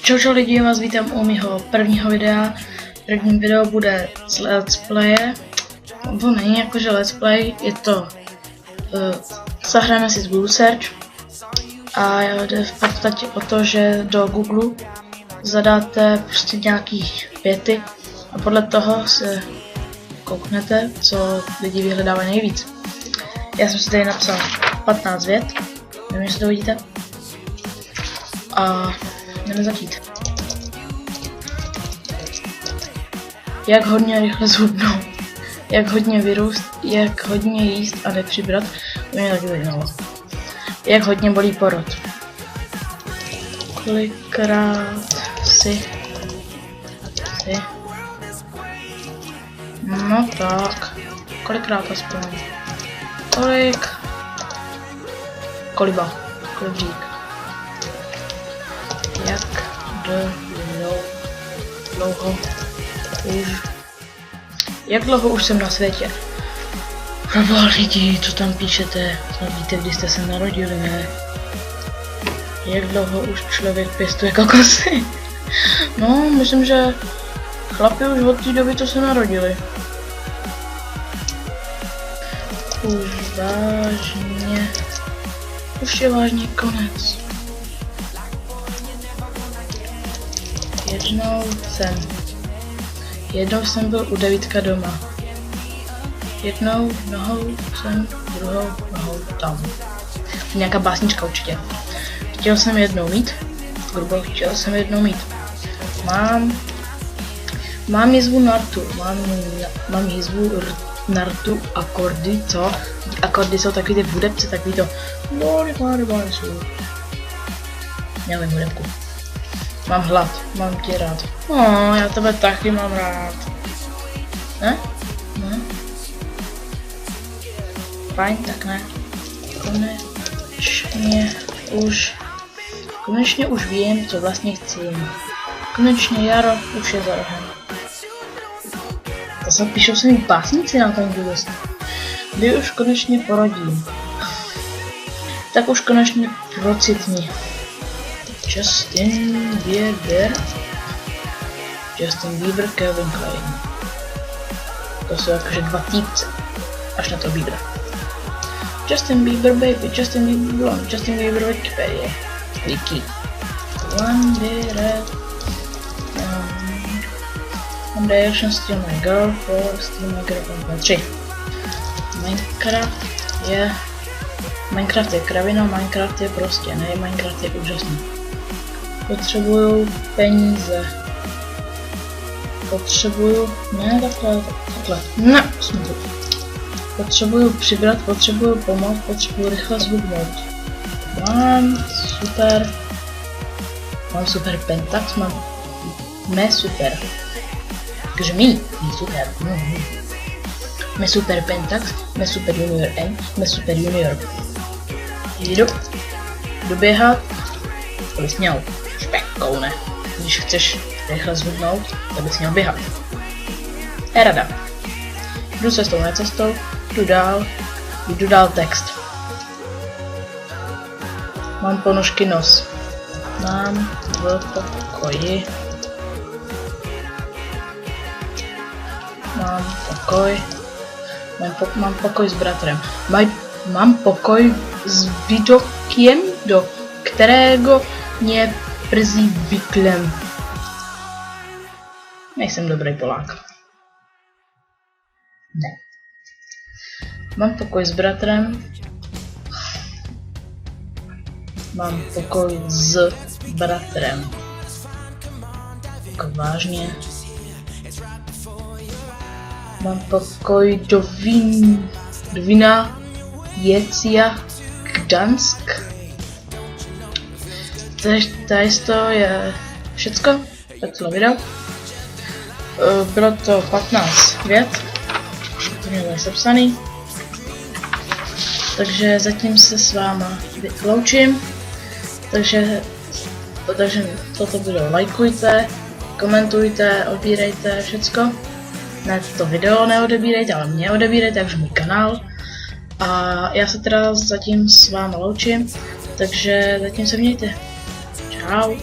Čau lidi, vás vítám u mého prvního videa. První video bude z Let's Playe. To není jakože Let's Play, je to zahrajeme si z Google Search. A jde v podstatě o to, že do Google zadáte prostě nějaký věty a podle toho se kouknete, co lidi vyhledávají nejvíc. Já jsem si tady napsal 15 vět, nevím, jestli to vidíte. A jdeme začít. Jak hodně rychle zhubnout, jak hodně vyrůst, jak hodně jíst a nepřibrat, to mě taky zajímalo. Jak hodně bolí porod. Kolikrát si. No tak, kolikrát aspoň. Kolibřík. Jak dlouho už jsem na světě? Proboha lidi, co tam píšete? Snad víte, kdy jste se narodili, ne? Jak dlouho už člověk pěstuje kokosy? No, myslím, že chlapi už od té doby, co se narodili. Už je vážně konec. Jednou jsem byl u Davidka doma. Jednou nohou jsem, druhou nohou tam. Nějaká básnička určitě. Chtěl jsem jednou mít. Mám jizvu nartu. Mám jizvu nartu akordy, co? Akordy jsou takový ty v hudebce, takový to. Já vím hudebku. Mám hlad, mám tě rád. Já tebe taky mám rád. Ne? Fajn, tak ne. Konečně už vím, co vlastně chci. Konečně jaro už je za rohem. To se píšou se mi básnici na tom Google. Kdy už konečně porodím. Tak už konečně procitni. Justin Bieber, Calvin Klein. To jsou jakože dva týpce, až na to Bieber. Justin Bieber baby, Justin Bieber blond, Justin Bieber Wikipedia. Wiki. One Direction, Steal My Girl, 4, Steal My Girl, 3. Minecraft je kravina, Minecraft je prostě, ne, Minecraft je úžasný. Potřebuju peníze. Ne, smutno. Potřebuju přibrat, potřebuju pomoct, potřebuju rychle zhubnout. Mám super pentax, me super. Takže my super. Me super pentax, me super junior N, me super junior. Jdu běhat, to bys měl špekoune. Když chceš rychle zhubnout, tak bys měl běhat. Je rada. Jdu cestou, ne cestou, jdu dál text. Mám ponožky nos. Mám v pokoji. Mám pokoj s bratrem. Mám pokoj s vidokiem, do kterého mě brzy vyklem. Nejsem dobrý Polák. Ne. Mám pokoj s bratrem. Mám pokoj s bratrem. Jako vážně. Mám pokoj do Vína Jecia Gdansk. Takže to je všecko, tak celé video. Bylo to 15 vět, to mělo sepsaný. Takže zatím se s váma loučím. Takže toto video lajkujte, komentujte, odbírejte všecko. ne to video neodebírejte, ale mě odebírejte, takže můj kanál. A já se teda zatím s vámi loučím, takže zatím se mějte. Čau.